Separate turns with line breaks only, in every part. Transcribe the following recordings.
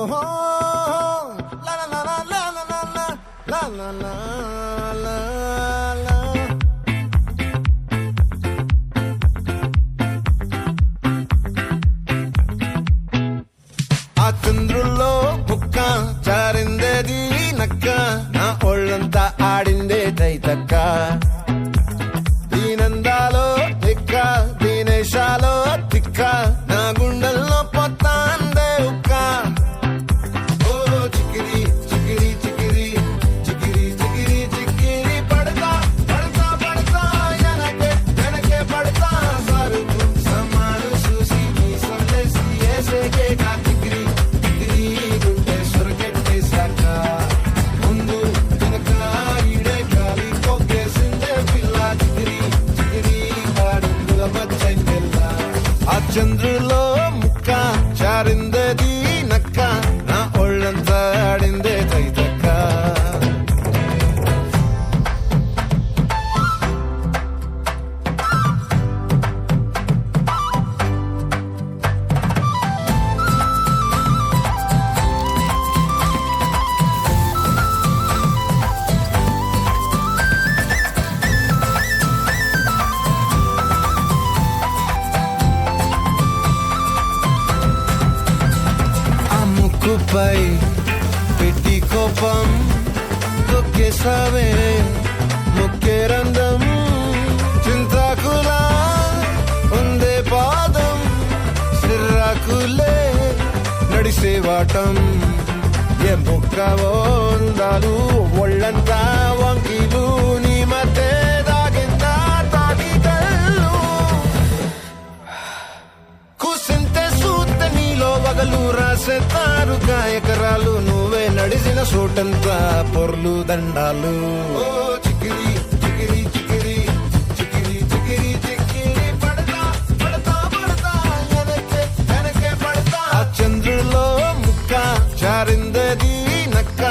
la la la la la la la la la la la. ఆ చంద్రుల్లో బుక్క చారిందేది నక్క నా ఒళ్ళంతా ఆడిందే తైతక్క దీనందాలో తిక్క దీనేశాలో తిక్క నా గుండెల్లో పొత్తాందే ఉక్క ఓ చికిరి చికిరి చికిరి చికిరి చికిరి చికిరి పడతా పడతా పడతా వెనకే పడతా సరుకు సమాను చూసి నీ సందేశి ఏసేకే కా చికిరి చికిరి గుండె సొరకెట్టేశాక ముందు వెనక ఈడే గాలి కొక్కేసిందే పిల్ల చికిరి చికిరి ఆడుగుల మచ్చంకెళ్ళ ఆ చంద్రులో ముక్క చారిందేది నక్క నా ఒళ్ళంతా ఆడిందే తైతక్క ముక్కుపై పెట్టి కోపం తొక్కేసావే ముక్కే రంధం చింతాకులా ఉందే పాదం సిర్రాకులే నడిసే వాటం ఏ ముక్కవో అందాలు ఒళ్ళంతా వంకీలు నీ మధ్య దాగిందా తాగి కళ్ళు కూసింతే సూత్త నీలో వగలు రాసేతారు గాయకరాలు నువ్వే నడిసిన చోటంతా పొర్లు దండాలు ఓ చికిరి చికిరి చికిరి చికిరి చికిరి చికిరి పడతా పడతా పడతా వెనకే పడతా ఆ చంద్రులో ముక్క చారిందేది నక్క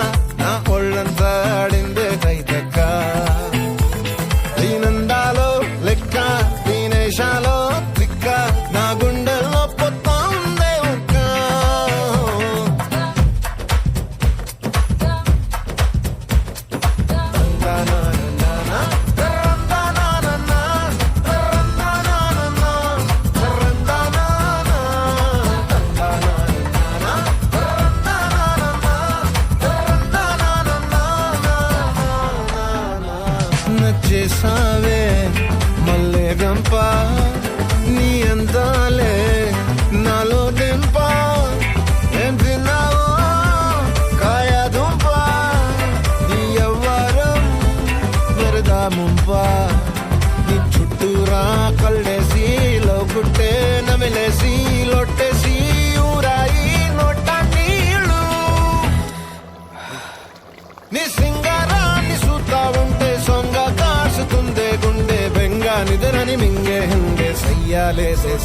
నా ఒళ్ళంతా ఆడిందే తైతక్క దీనందాలో లెక్క దీనేశాలో తిక్క నా గుండెల్లో పొత్తా ఉందే ఉక్క నచ్చేసావే మల్లె గంప నీ అందాలే నాలో దెంప ఏం తిన్నావో కాయ దుంప నీ ఎవ్వరం వెరదా ముంప నీ చుట్టూరా కళ్ళేసి లోకుట్టే నమిలేసి లొట్టేసి ఊరాయి నోట నీళ్ళు నీ సింగారాన్ని చూస్తా ఉంటే సొంగ కాసుతుందే గుండె బెంగా నిద్రని మింగే హంగే సయ్యాలేసే